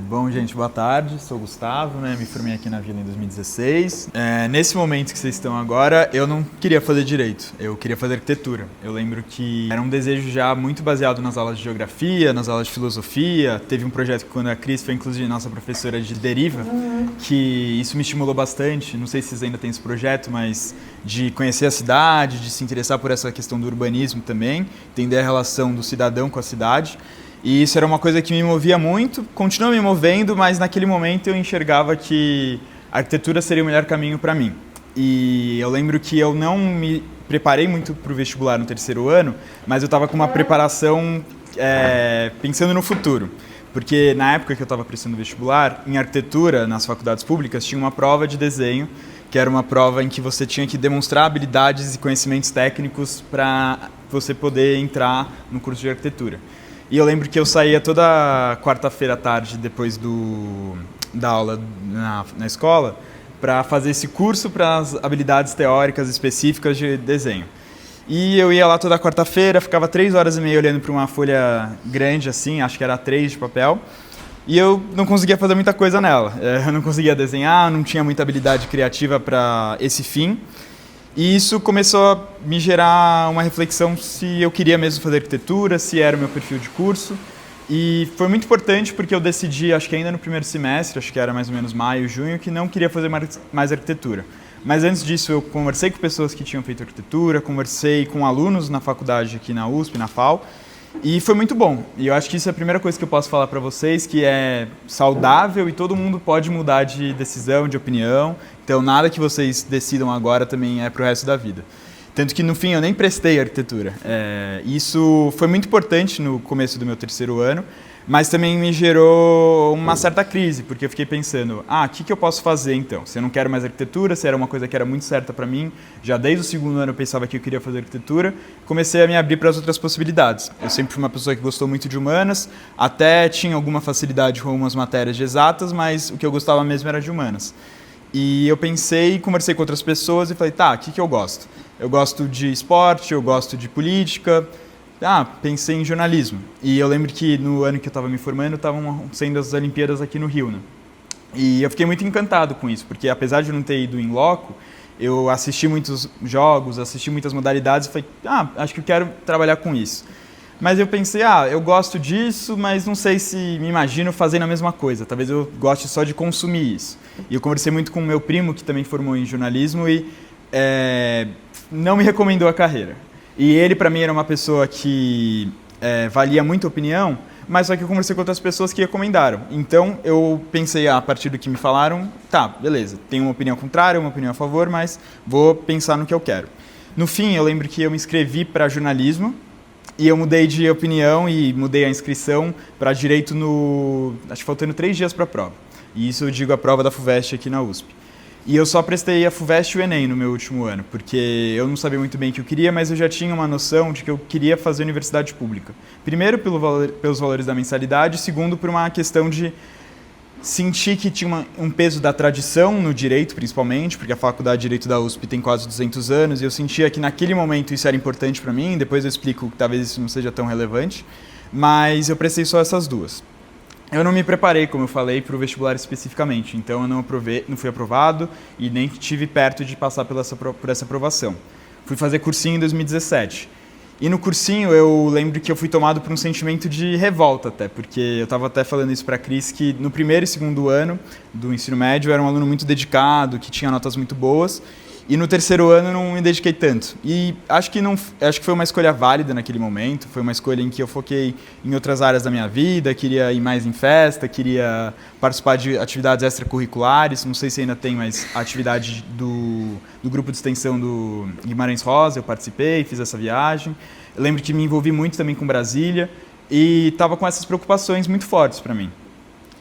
Bom, gente, boa tarde. Sou o Gustavo, né? Me formei aqui na Vila em 2016. Nesse momento que vocês estão agora, eu não queria fazer direito, eu queria fazer arquitetura. Eu lembro que era um desejo já muito baseado nas aulas de geografia, nas aulas de filosofia. Teve um projeto que quando a Cris foi, inclusive, nossa professora de deriva, que isso me estimulou bastante. Não sei se vocês ainda têm esse projeto, mas de conhecer a cidade, de se interessar por essa questão do urbanismo também, entender a relação do cidadão com a cidade. E isso era uma coisa que me movia muito, continua me movendo, mas naquele momento eu enxergava que a arquitetura seria o melhor caminho para mim. E eu lembro que eu não me preparei muito para o vestibular no terceiro ano, mas eu estava com uma preparação pensando no futuro. Porque na época que eu estava prestando vestibular, em arquitetura, nas faculdades públicas, tinha uma prova de desenho, que era uma prova em que você tinha que demonstrar habilidades e conhecimentos técnicos para você poder entrar no curso de arquitetura. E eu lembro que eu saía toda quarta-feira à tarde, depois da aula na escola, para fazer esse curso para as habilidades teóricas específicas de desenho. E eu ia lá toda quarta-feira, ficava 3 horas e meia olhando para uma folha grande assim, acho que era A3 de papel, e eu não conseguia fazer muita coisa nela. Eu não conseguia desenhar, não tinha muita habilidade criativa para esse fim. E isso começou a me gerar uma reflexão se eu queria mesmo fazer arquitetura, se era o meu perfil de curso. E foi muito importante porque eu decidi, acho que ainda no primeiro semestre, acho que era mais ou menos maio, junho, que não queria fazer mais arquitetura. Mas antes disso eu conversei com pessoas que tinham feito arquitetura, conversei com alunos na faculdade aqui na USP, na FAU, e foi muito bom. E eu acho que isso é a primeira coisa que eu posso falar para vocês, que é saudável e todo mundo pode mudar de decisão, de opinião. Então nada que vocês decidam agora também é para o resto da vida. Tanto que no fim eu nem prestei arquitetura. Isso foi muito importante no começo do meu terceiro ano, mas também me gerou uma certa crise, porque eu fiquei pensando, o que eu posso fazer então? Se eu não quero mais arquitetura, se era uma coisa que era muito certa para mim, já desde o segundo ano eu pensava que eu queria fazer arquitetura, comecei a me abrir para as outras possibilidades. Eu sempre fui uma pessoa que gostou muito de humanas, até tinha alguma facilidade com algumas matérias de exatas, mas o que eu gostava mesmo era de humanas. E eu pensei, conversei com outras pessoas e falei, o que eu gosto? Eu gosto de esporte, eu gosto de política. Pensei em jornalismo. E eu lembro que no ano que eu estava me formando, estavam sendo as Olimpíadas aqui no Rio, né? E eu fiquei muito encantado com isso, porque apesar de eu não ter ido em loco, eu assisti muitos jogos, assisti muitas modalidades e falei, acho que eu quero trabalhar com isso. Mas eu pensei, eu gosto disso, mas não sei se me imagino fazendo a mesma coisa. Talvez eu goste só de consumir isso. E eu conversei muito com o meu primo, que também formou em jornalismo, e não me recomendou a carreira. E ele, para mim, era uma pessoa que valia muito a opinião, mas só que eu conversei com outras pessoas que recomendaram. Então, eu pensei, a partir do que me falaram, beleza, tenho uma opinião contrária, uma opinião a favor, mas vou pensar no que eu quero. No fim, eu lembro que eu me inscrevi para jornalismo, e eu mudei de opinião e mudei a inscrição para direito acho que faltando 3 dias para a prova. E isso eu digo a prova da FUVEST aqui na USP. E eu só prestei a FUVEST e o Enem no meu último ano, porque eu não sabia muito bem o que eu queria, mas eu já tinha uma noção de que eu queria fazer universidade pública. Primeiro, pelos valores da mensalidade, segundo, por uma questão de sentir que tinha um peso da tradição no direito, principalmente, porque a Faculdade de Direito da USP tem quase 200 anos, e eu sentia que naquele momento isso era importante para mim, depois eu explico que talvez isso não seja tão relevante, mas eu prestei só essas duas. Eu não me preparei, como eu falei, para o vestibular especificamente, então eu não fui aprovado e nem estive perto de passar por essa aprovação. Fui fazer cursinho em 2017. E no cursinho eu lembro que eu fui tomado por um sentimento de revolta até, porque eu estava até falando isso para a Cris, que no primeiro e segundo ano do ensino médio eu era um aluno muito dedicado, que tinha notas muito boas, e no terceiro ano não me dediquei tanto. E acho que foi uma escolha válida naquele momento, foi uma escolha em que eu foquei em outras áreas da minha vida, queria ir mais em festa, queria participar de atividades extracurriculares, não sei se ainda tem, mas a atividade do grupo de extensão do Guimarães Rosa, eu participei, fiz essa viagem. Eu lembro que me envolvi muito também com Brasília e estava com essas preocupações muito fortes para mim.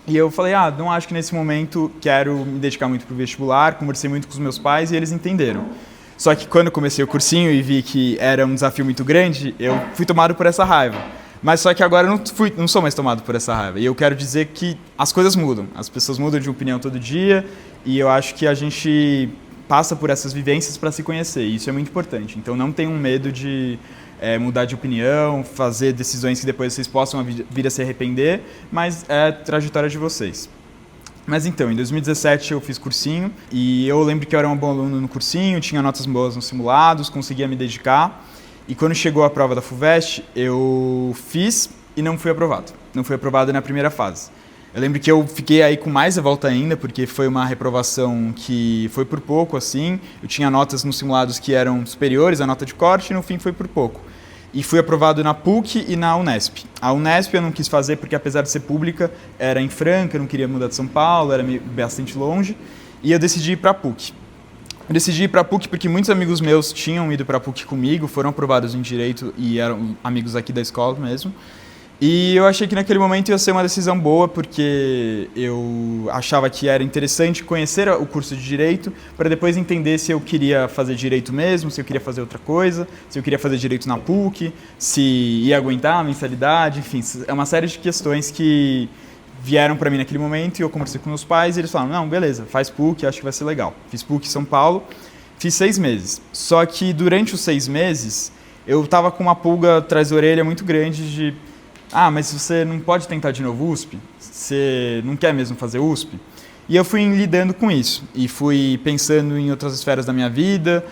E eu falei, não acho que nesse momento quero me dedicar muito para o vestibular, conversei muito com os meus pais e eles entenderam. Só que quando eu comecei o cursinho e vi que era um desafio muito grande, eu fui tomado por essa raiva. Mas só que agora eu não sou mais tomado por essa raiva. E eu quero dizer que as coisas mudam, as pessoas mudam de opinião todo dia e eu acho que a gente passa por essas vivências para se conhecer e isso é muito importante. Então não tenham medo de mudar de opinião, fazer decisões que depois vocês possam vir a se arrepender, mas é a trajetória de vocês. Mas então, em 2017 eu fiz cursinho e eu lembro que eu era um bom aluno no cursinho, tinha notas boas nos simulados, conseguia me dedicar. E quando chegou a prova da FUVEST, eu fiz e não fui aprovado. Não fui aprovado na primeira fase. Eu lembro que eu fiquei aí com mais revolta ainda, porque foi uma reprovação que foi por pouco, assim. Eu tinha notas nos simulados que eram superiores à nota de corte e no fim foi por pouco. E fui aprovado na PUC e na Unesp. A Unesp eu não quis fazer porque, apesar de ser pública, era em Franca, eu não queria mudar de São Paulo, era bastante longe. E eu decidi ir para a PUC. Eu decidi ir para a PUC porque muitos amigos meus tinham ido para a PUC comigo, foram aprovados em Direito e eram amigos aqui da escola mesmo. E eu achei que naquele momento ia ser uma decisão boa, porque eu achava que era interessante conhecer o curso de Direito para depois entender se eu queria fazer Direito mesmo, se eu queria fazer outra coisa, se eu queria fazer Direito na PUC, se ia aguentar a mensalidade, enfim, é uma série de questões que vieram para mim naquele momento e eu conversei com meus pais e eles falaram, não, beleza, faz PUC, acho que vai ser legal. Fiz PUC em São Paulo, fiz 6 meses. Só que durante os 6 meses eu estava com uma pulga atrás da orelha muito grande de mas você não pode tentar de novo USP? Você não quer mesmo fazer USP? E eu fui lidando com isso. E fui pensando em outras esferas da minha vida.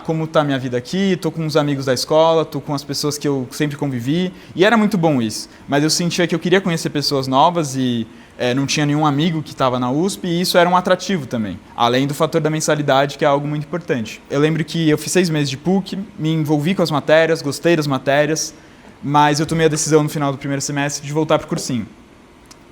Como está a minha vida aqui? Estou com os amigos da escola, estou com as pessoas que eu sempre convivi. E era muito bom isso. Mas eu sentia que eu queria conhecer pessoas novas e não tinha nenhum amigo que estava na USP. E isso era um atrativo também. Além do fator da mensalidade, que é algo muito importante. Eu lembro que eu fiz 6 meses de PUC, me envolvi com as matérias, gostei das matérias. Mas eu tomei a decisão no final do primeiro semestre de voltar para o cursinho.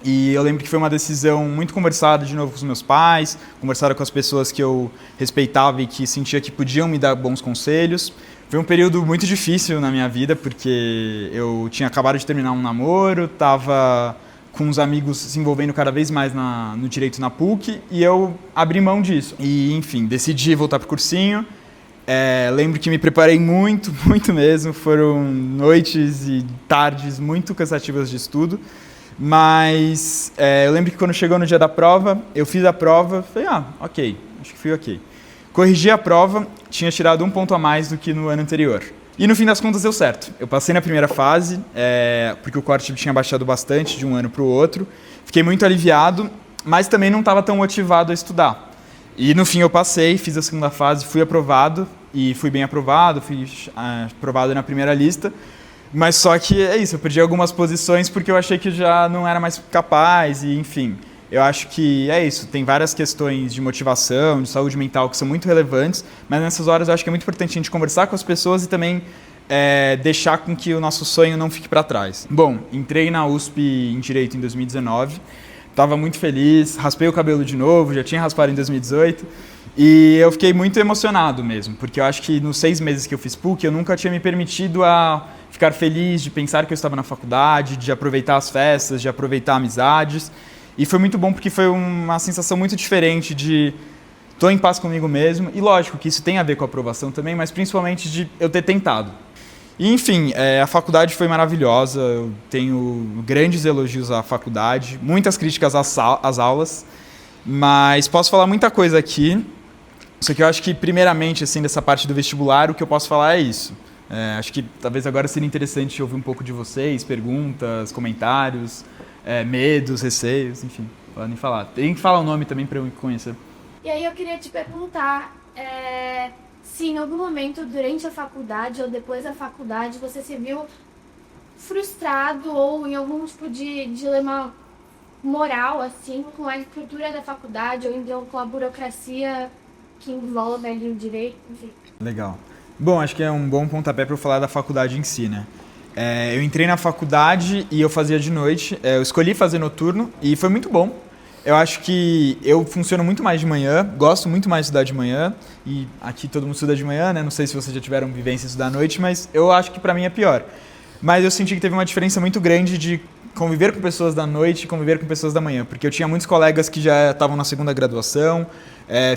E eu lembro que foi uma decisão muito conversada de novo com os meus pais, conversada com as pessoas que eu respeitava e que sentia que podiam me dar bons conselhos. Foi um período muito difícil na minha vida, porque eu tinha acabado de terminar um namoro, estava com os amigos se envolvendo cada vez mais no Direito na PUC, e eu abri mão disso. E, enfim, decidi voltar para o cursinho. Lembro que me preparei muito, muito mesmo. Foram noites e tardes muito cansativas de estudo. Mas eu lembro que quando chegou no dia da prova, eu fiz a prova, falei, ok, acho que fui ok. Corrigi a prova, tinha tirado 1 ponto a mais do que no ano anterior. E no fim das contas deu certo. Eu passei na primeira fase, porque o corte tinha baixado bastante de um ano para o outro. Fiquei muito aliviado, mas também não estava tão motivado a estudar. E no fim eu passei, fiz a segunda fase, fui aprovado, e fui bem aprovado, fui aprovado na primeira lista, mas só que é isso, eu perdi algumas posições porque eu achei que já não era mais capaz, e enfim, eu acho que é isso, tem várias questões de motivação, de saúde mental que são muito relevantes, mas nessas horas eu acho que é muito importante a gente conversar com as pessoas e também deixar com que o nosso sonho não fique para trás. Bom, entrei na USP em Direito em 2019, estava muito feliz, raspei o cabelo de novo, já tinha raspado em 2018, e eu fiquei muito emocionado mesmo, porque eu acho que nos 6 meses que eu fiz PUC, eu nunca tinha me permitido a ficar feliz, de pensar que eu estava na faculdade, de aproveitar as festas, de aproveitar amizades, e foi muito bom porque foi uma sensação muito diferente de estou em paz comigo mesmo, e lógico que isso tem a ver com a aprovação também, mas principalmente de eu ter tentado. E, enfim, a faculdade foi maravilhosa, eu tenho grandes elogios à faculdade, muitas críticas às aulas, mas posso falar muita coisa aqui. Só que eu acho que, primeiramente, assim, dessa parte do vestibular, o que eu posso falar é isso. Acho que talvez agora seria interessante ouvir um pouco de vocês, perguntas, comentários, medos, receios, enfim, podem falar. Tem que falar o nome também para eu me conhecer. E aí eu queria te perguntar se em algum momento durante a faculdade ou depois da faculdade você se viu frustrado ou em algum tipo de dilema moral, assim, com a estrutura da faculdade ou então com a burocracia que envolve ali o direito, enfim. Legal. Bom, acho que é um bom pontapé para eu falar da faculdade em si, né? Eu entrei na faculdade e eu fazia de noite. Eu escolhi fazer noturno e foi muito bom. Eu acho que eu funciono muito mais de manhã, gosto muito mais de estudar de manhã. E aqui todo mundo estuda de manhã, né? Não sei se vocês já tiveram vivência de estudar à noite, mas eu acho que para mim é pior. Mas eu senti que teve uma diferença muito grande de conviver com pessoas da noite e conviver com pessoas da manhã, porque eu tinha muitos colegas que já estavam na segunda graduação,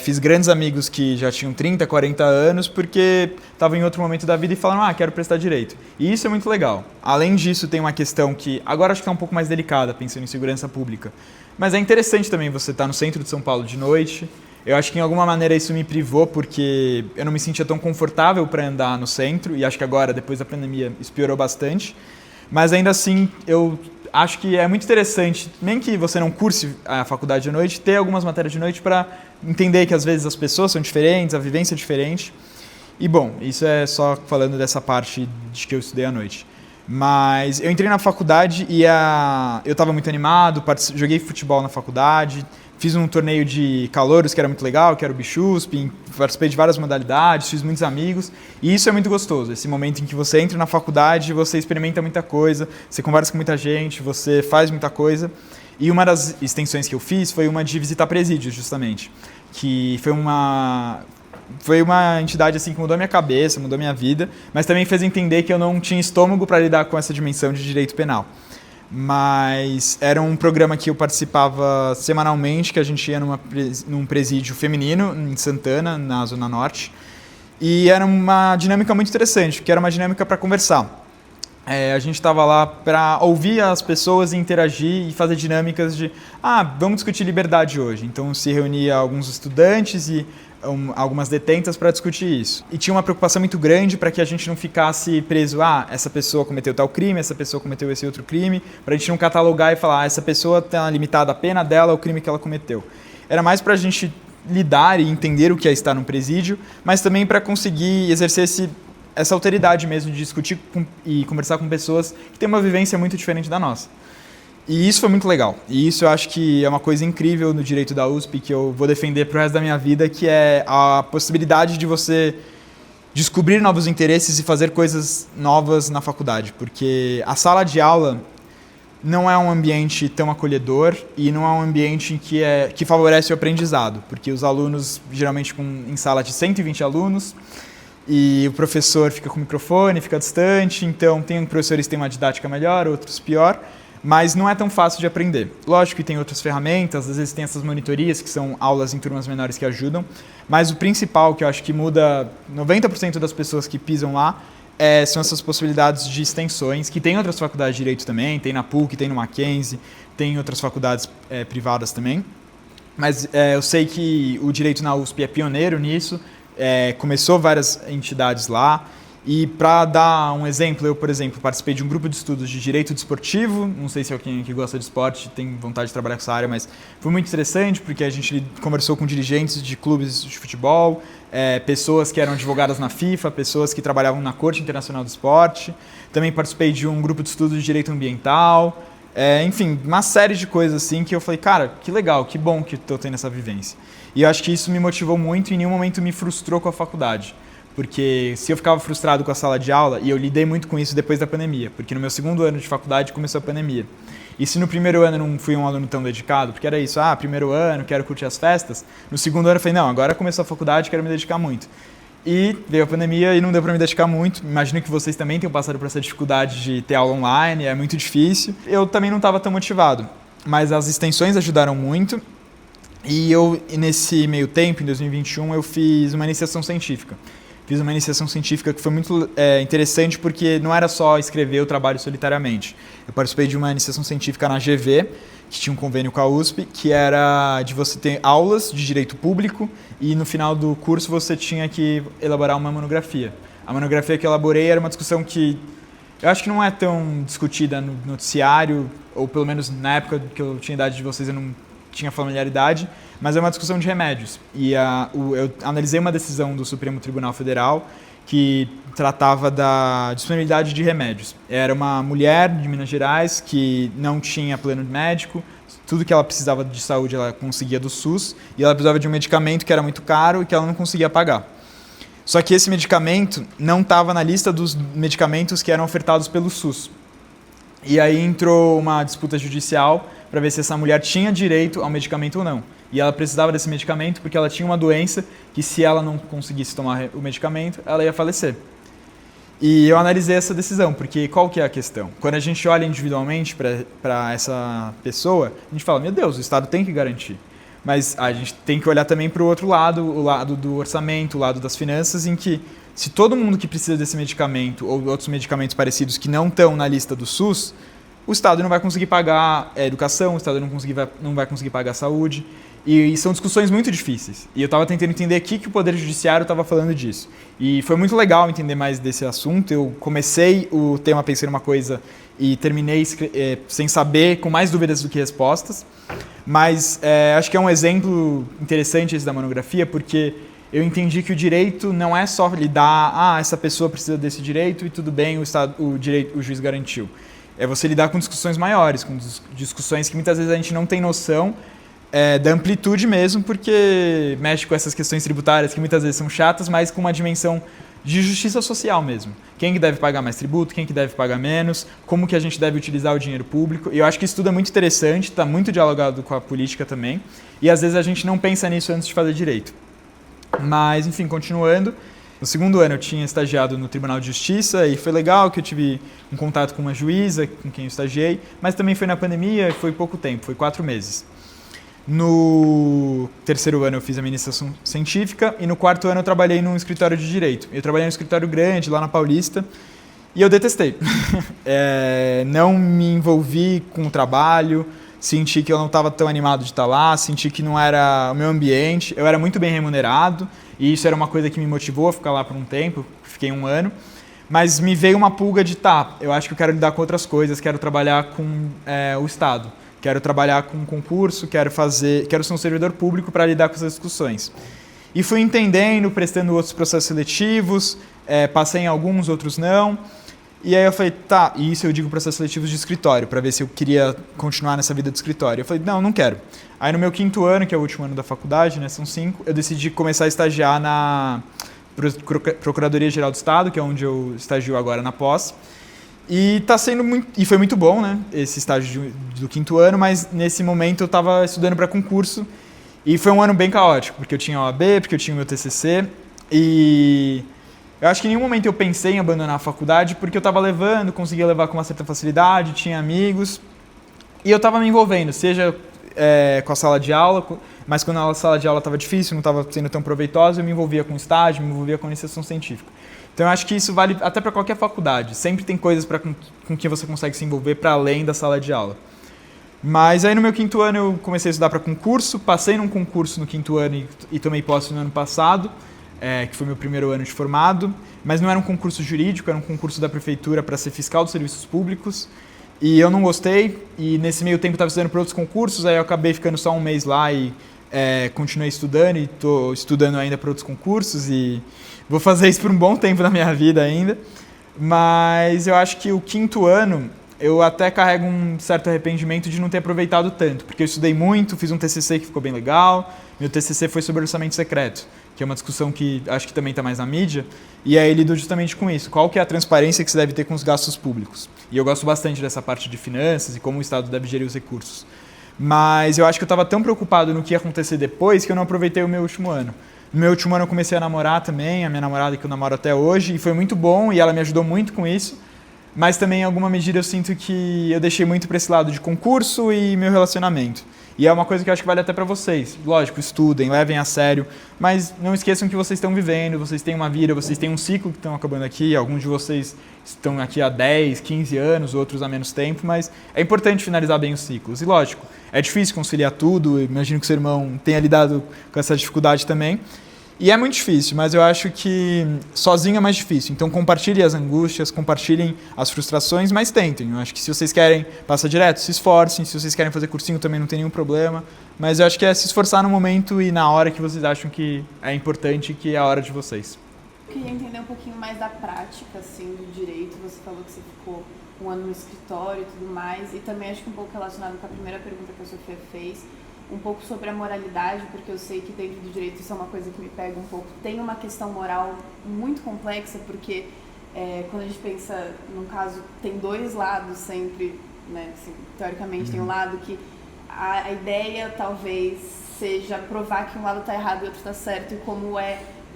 fiz grandes amigos que já tinham 30, 40 anos, porque estavam em outro momento da vida e falaram, quero prestar direito. E isso é muito legal. Além disso, tem uma questão que agora acho que é um pouco mais delicada, pensando em segurança pública, mas é interessante também você estar no centro de São Paulo de noite, Eu acho que, em alguma maneira, isso me privou, porque eu não me sentia tão confortável para andar no centro, e acho que agora, depois da pandemia, isso piorou bastante. Mas, ainda assim, eu acho que é muito interessante, nem que você não curse a faculdade de noite, ter algumas matérias de noite para entender que, às vezes, as pessoas são diferentes, a vivência é diferente. E, bom, isso é só falando dessa parte de que eu estudei à noite. Mas eu entrei na faculdade e eu estava muito animado, joguei futebol na faculdade, fiz um torneio de calouros que era muito legal, que era o Bichusp, participei de várias modalidades, fiz muitos amigos, e isso é muito gostoso, esse momento em que você entra na faculdade, você experimenta muita coisa, você conversa com muita gente, você faz muita coisa. E uma das extensões que eu fiz foi uma de visitar presídios, justamente, que foi uma entidade assim que mudou a minha cabeça, mudou a minha vida, mas também fez entender que eu não tinha estômago para lidar com essa dimensão de direito penal. Mas era um programa que eu participava semanalmente, que a gente ia num presídio feminino em Santana, na Zona Norte, e era uma dinâmica muito interessante, porque era uma dinâmica para conversar. A gente estava lá para ouvir as pessoas e interagir e fazer dinâmicas de vamos discutir liberdade hoje. Então se reunia alguns estudantes e algumas detentas para discutir isso. E tinha uma preocupação muito grande para que a gente não ficasse preso, essa pessoa cometeu tal crime, essa pessoa cometeu esse outro crime, para a gente não catalogar e falar, essa pessoa está limitada a pena dela ao crime que ela cometeu. Era mais para a gente lidar e entender o que é estar num presídio, mas também para conseguir exercer essa alteridade mesmo de discutir e conversar com pessoas que têm uma vivência muito diferente da nossa. E isso foi muito legal. E isso eu acho que é uma coisa incrível no direito da USP, que eu vou defender pro resto da minha vida, que é a possibilidade de você descobrir novos interesses e fazer coisas novas na faculdade. Porque a sala de aula não é um ambiente tão acolhedor e não é um ambiente que favorece o aprendizado. Porque os alunos, geralmente em sala de 120 alunos, e o professor fica com o microfone, fica distante, então tem professores que têm uma didática melhor, outros pior, mas não é tão fácil de aprender. Lógico que tem outras ferramentas, às vezes tem essas monitorias, que são aulas em turmas menores que ajudam, mas o principal, que eu acho que muda 90% das pessoas que pisam lá, são essas possibilidades de extensões, que tem outras faculdades de Direito também, tem na PUC, tem no Mackenzie, tem outras faculdades privadas também, mas eu sei que o Direito na USP é pioneiro nisso, começou várias entidades lá. E para dar um exemplo, eu, por exemplo, participei de um grupo de estudos de direito desportivo, não sei se alguém que gosta de esporte tem vontade de trabalhar com essa área, mas foi muito interessante porque a gente conversou com dirigentes de clubes de futebol, pessoas que eram advogadas na FIFA, pessoas que trabalhavam na Corte Internacional do Esporte, também participei de um grupo de estudos de direito ambiental, enfim, uma série de coisas assim que eu falei, cara, que legal, que bom que estou tendo essa vivência. E eu acho que isso me motivou muito e em nenhum momento me frustrou com a faculdade. Porque se eu ficava frustrado com a sala de aula, e eu lidei muito com isso depois da pandemia, porque no meu segundo ano de faculdade começou a pandemia. E se no primeiro ano eu não fui um aluno tão dedicado, porque era isso, primeiro ano, quero curtir as festas, no segundo ano eu falei, não, agora começou a faculdade, quero me dedicar muito. E veio a pandemia e não deu para me dedicar muito. Imagino que vocês também tenham passado por essa dificuldade de ter aula online, é muito difícil. Eu também não estava tão motivado, mas as extensões ajudaram muito. E nesse meio tempo, em 2021, eu fiz uma iniciação científica. Fiz uma iniciação científica que foi muito interessante porque não era só escrever o trabalho solitariamente. Eu participei de uma iniciação científica na GV, que tinha um convênio com a USP, que era de você ter aulas de direito público e no final do curso você tinha que elaborar uma monografia. A monografia que eu elaborei era uma discussão que eu acho que não é tão discutida no noticiário, ou pelo menos na época que eu tinha idade de vocês eu não tinha familiaridade, mas é uma discussão de remédios. E eu analisei uma decisão do Supremo Tribunal Federal que tratava da disponibilidade de remédios. Era uma mulher de Minas Gerais que não tinha plano médico, tudo que ela precisava de saúde ela conseguia do SUS, e ela precisava de um medicamento que era muito caro e que ela não conseguia pagar. Só que esse medicamento não estava na lista dos medicamentos que eram ofertados pelo SUS. E aí entrou uma disputa judicial para ver se essa mulher tinha direito ao medicamento ou não. E ela precisava desse medicamento porque ela tinha uma doença que, se ela não conseguisse tomar o medicamento, ela ia falecer. E eu analisei essa decisão, porque qual que é a questão? Quando a gente olha individualmente para essa pessoa, a gente fala, meu Deus, o Estado tem que garantir. Mas a gente tem que olhar também para o outro lado, o lado do orçamento, o lado das finanças, em que se todo mundo que precisa desse medicamento ou outros medicamentos parecidos que não estão na lista do SUS, o Estado não vai conseguir pagar a educação, o Estado não vai conseguir pagar a saúde. E são discussões muito difíceis. E eu estava tentando entender aqui que o Poder Judiciário estava falando disso. E foi muito legal entender mais desse assunto. Eu comecei o tema pensando em uma coisa e terminei sem saber, com mais dúvidas do que respostas. Mas acho que é um exemplo interessante esse da monografia, porque eu entendi que o direito não é só lidar, essa pessoa precisa desse direito e tudo bem, o juiz garantiu. É você lidar com discussões maiores, com discussões que muitas vezes a gente não tem noção da amplitude mesmo, porque mexe com essas questões tributárias que muitas vezes são chatas, mas com uma dimensão de justiça social mesmo. Quem que deve pagar mais tributo, quem que deve pagar menos, como que a gente deve utilizar o dinheiro público. E eu acho que isso tudo é muito interessante, está muito dialogado com a política também, e às vezes a gente não pensa nisso antes de fazer direito. Mas, enfim, continuando, no segundo ano eu tinha estagiado no Tribunal de Justiça e foi legal que eu tive um contato com uma juíza com quem eu estagiei, mas também foi na pandemia e foi pouco tempo, foi 4 meses. No terceiro ano eu fiz administração científica e no quarto ano eu trabalhei num escritório de direito. Eu trabalhei num escritório grande lá na Paulista e eu detestei. Não me envolvi com o trabalho, senti que eu não estava tão animado de estar lá, senti que não era o meu ambiente. Eu era muito bem remunerado e isso era uma coisa que me motivou a ficar lá por um tempo, fiquei 1 ano. Mas me veio uma pulga de eu acho que eu quero lidar com outras coisas, quero trabalhar com o Estado. Quero trabalhar com concurso, quero ser um servidor público para lidar com essas discussões. E fui entendendo, prestando outros processos seletivos, passei em alguns, outros não. E aí eu falei, e isso eu digo processos seletivos de escritório, para ver se eu queria continuar nessa vida de escritório. Eu falei, não quero. Aí no meu 5º ano, que é o último ano da faculdade, né, são 5, eu decidi começar a estagiar na Procuradoria-Geral do Estado, que é onde eu estagio agora na pós. E foi muito bom, né, esse estágio do 5º ano, mas nesse momento eu estava estudando para concurso e foi um ano bem caótico, porque eu tinha OAB, porque eu tinha o meu TCC e eu acho que em nenhum momento eu pensei em abandonar a faculdade porque eu estava conseguia levar com uma certa facilidade, tinha amigos e eu estava me envolvendo, seja com a sala de aula, mas quando a sala de aula estava difícil, não estava sendo tão proveitosa, eu me envolvia com estágio, me envolvia com iniciação científica. Então eu acho que isso vale até para qualquer faculdade. Sempre tem coisas com que você consegue se envolver para além da sala de aula. Mas aí no meu 5º ano eu comecei a estudar para concurso, passei num concurso no 5º ano e tomei posse no ano passado, que foi meu primeiro ano de formado, mas não era um concurso jurídico, era um concurso da prefeitura para ser fiscal dos serviços públicos. E eu não gostei, e nesse meio tempo eu estava estudando para outros concursos, aí eu acabei ficando só 1 mês lá e continuei estudando e estou estudando ainda para outros concursos e vou fazer isso por um bom tempo na minha vida ainda. Mas eu acho que o 5º ano eu até carrego um certo arrependimento de não ter aproveitado tanto, porque eu estudei muito, fiz um TCC que ficou bem legal, meu TCC foi sobre orçamento secreto, que é uma discussão que acho que também está mais na mídia, e aí lido justamente com isso, qual que é a transparência que se deve ter com os gastos públicos. E eu gosto bastante dessa parte de finanças e como o Estado deve gerir os recursos. Mas eu acho que eu estava tão preocupado no que ia acontecer depois que eu não aproveitei o meu último ano. No meu último ano eu comecei a namorar também, a minha namorada que eu namoro até hoje, e foi muito bom e ela me ajudou muito com isso. Mas também em alguma medida eu sinto que eu deixei muito para esse lado de concurso e meu relacionamento. E é uma coisa que eu acho que vale até para vocês. Lógico, estudem, levem a sério, mas não esqueçam que vocês estão vivendo, vocês têm uma vida, vocês têm um ciclo que estão acabando aqui, alguns de vocês estão aqui há 10, 15 anos, outros há menos tempo, mas é importante finalizar bem os ciclos. E lógico, é difícil conciliar tudo, imagino que seu irmão tenha lidado com essa dificuldade também. E é muito difícil, mas eu acho que sozinho é mais difícil. Então compartilhem as angústias, compartilhem as frustrações, mas tentem. Eu acho que se vocês querem passar direto, se esforcem. Se vocês querem fazer cursinho também não tem nenhum problema. Mas eu acho que é se esforçar no momento e na hora que vocês acham que é importante e que é a hora de vocês. Eu queria entender um pouquinho mais da prática assim, do direito. Você falou que você ficou 1 ano no escritório e tudo mais. E também acho que um pouco relacionado com a primeira pergunta que a Sofia fez, um pouco sobre a moralidade, porque eu sei que dentro do direito isso é uma coisa que me pega um pouco. Tem uma questão moral muito complexa, porque quando a gente pensa, num caso, tem 2 lados sempre, né? Assim, teoricamente tem um lado que a ideia talvez seja provar que um lado está errado e o outro está certo, e como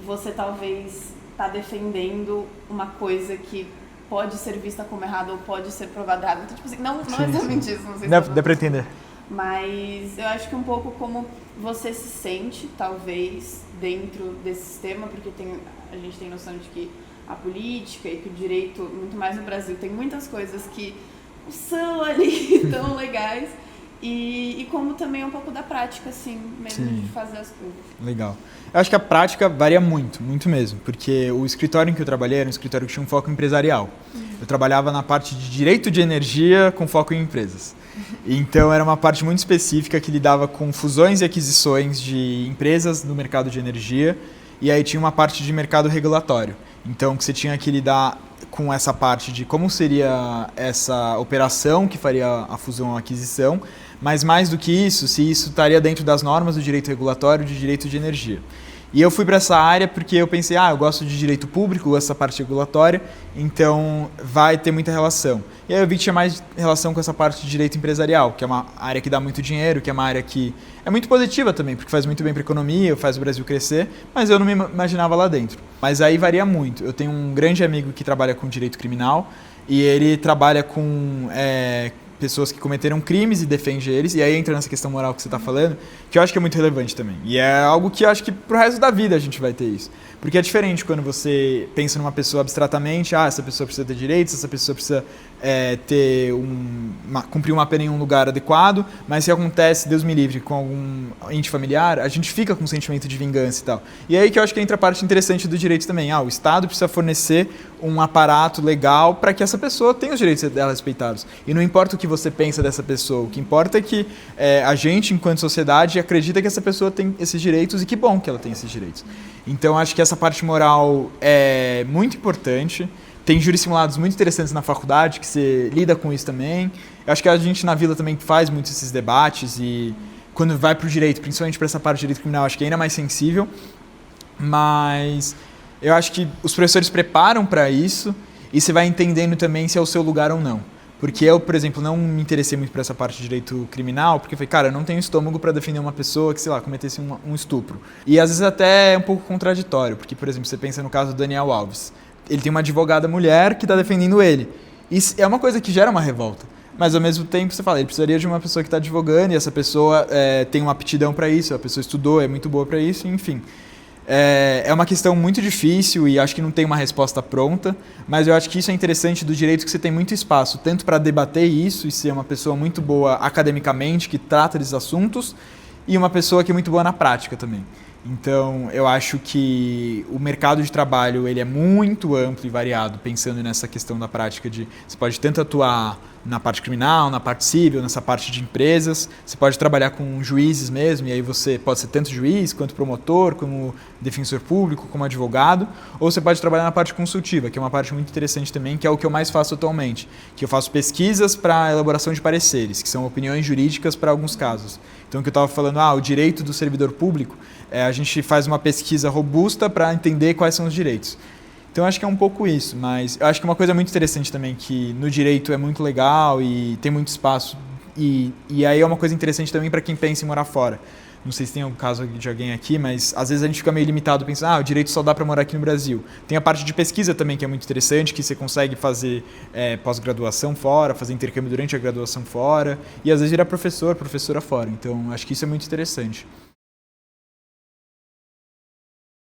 você talvez tá defendendo uma coisa que pode ser vista como errada ou pode ser provada errada. Então, tipo assim, não é exatamente isso, não sei se dá para entender. Mas eu acho que um pouco como você se sente, talvez, dentro desse sistema, porque a gente tem noção de que a política e que o direito, muito mais no Brasil, tem muitas coisas que são ali tão legais E como também um pouco da prática, assim, mesmo Sim. de fazer as coisas. Legal. Eu acho que a prática varia muito, muito mesmo, porque o escritório em que eu trabalhei era um escritório que tinha um foco empresarial. Eu trabalhava na parte de direito de energia com foco em empresas. Então era uma parte muito específica que lidava com fusões e aquisições de empresas no mercado de energia, e aí tinha uma parte de mercado regulatório. Então que você tinha que lidar com essa parte de como seria essa operação que faria a fusão ou a aquisição, mas mais do que isso, se isso estaria dentro das normas do direito regulatório de direito de energia. E eu fui para essa área porque eu pensei, eu gosto de direito público, essa parte regulatória, então vai ter muita relação. E aí eu vi que tinha mais relação com essa parte de direito empresarial, que é uma área que dá muito dinheiro, que é uma área que é muito positiva também, porque faz muito bem para a economia, faz o Brasil crescer, mas eu não me imaginava lá dentro. Mas aí varia muito. Eu tenho um grande amigo que trabalha com direito criminal e ele trabalha com pessoas que cometeram crimes e defende eles, e aí entra nessa questão moral que você está falando, que eu acho que é muito relevante também. E é algo que eu acho que pro resto da vida a gente vai ter isso. Porque é diferente quando você pensa numa pessoa abstratamente, essa pessoa precisa ter direitos, essa pessoa precisa cumprir uma pena em um lugar adequado, mas se acontece, Deus me livre, com algum ente familiar, a gente fica com um sentimento de vingança e tal. E é aí que eu acho que entra a parte interessante do direito também. O Estado precisa fornecer um aparato legal para que essa pessoa tenha os direitos dela respeitados. E não importa o que você pensa dessa pessoa, o que importa é que a gente, enquanto sociedade, acredita que essa pessoa tem esses direitos e que bom que ela tem esses direitos. Então, acho que essa parte moral é muito importante. Tem júris simulados muito interessantes na faculdade, que você lida com isso também. Eu acho que a gente na Vila também faz muito esses debates e quando vai para o direito, principalmente para essa parte de direito criminal, acho que é ainda mais sensível. Mas eu acho que os professores preparam para isso e você vai entendendo também se é o seu lugar ou não. Porque eu, por exemplo, não me interessei muito por essa parte de direito criminal, porque eu falei, eu não tenho estômago para defender uma pessoa que, sei lá, cometesse um estupro. E às vezes até é um pouco contraditório, porque, por exemplo, você pensa no caso do Daniel Alves. Ele tem uma advogada mulher que está defendendo ele. Isso é uma coisa que gera uma revolta. Mas ao mesmo tempo você fala, ele precisaria de uma pessoa que está advogando e essa pessoa tem uma aptidão para isso, a pessoa estudou, é muito boa para isso, enfim. É uma questão muito difícil e acho que não tem uma resposta pronta, mas eu acho que isso é interessante do direito, que você tem muito espaço, tanto para debater isso e ser uma pessoa muito boa academicamente, que trata desses assuntos, e uma pessoa que é muito boa na prática também. Então, eu acho que o mercado de trabalho ele é muito amplo e variado, pensando nessa questão da prática de... Você pode tanto atuar na parte criminal, na parte civil, nessa parte de empresas, você pode trabalhar com juízes mesmo, e aí você pode ser tanto juiz, quanto promotor, como defensor público, como advogado, ou você pode trabalhar na parte consultiva, que é uma parte muito interessante também, que é o que eu mais faço atualmente, que eu faço pesquisas para elaboração de pareceres, que são opiniões jurídicas para alguns casos. Então, o que eu estava falando, o direito do servidor público, a gente faz uma pesquisa robusta para entender quais são os direitos. Então, acho que é um pouco isso, mas eu acho que uma coisa muito interessante também, que no direito é muito legal e tem muito espaço, e aí é uma coisa interessante também para quem pensa em morar fora. Não sei se tem um caso de alguém aqui, mas às vezes a gente fica meio limitado pensando, o direito só dá para morar aqui no Brasil. Tem a parte de pesquisa também que é muito interessante, que você consegue fazer pós-graduação fora, fazer intercâmbio durante a graduação fora, e às vezes virar professor, professora fora. Então, acho que isso é muito interessante.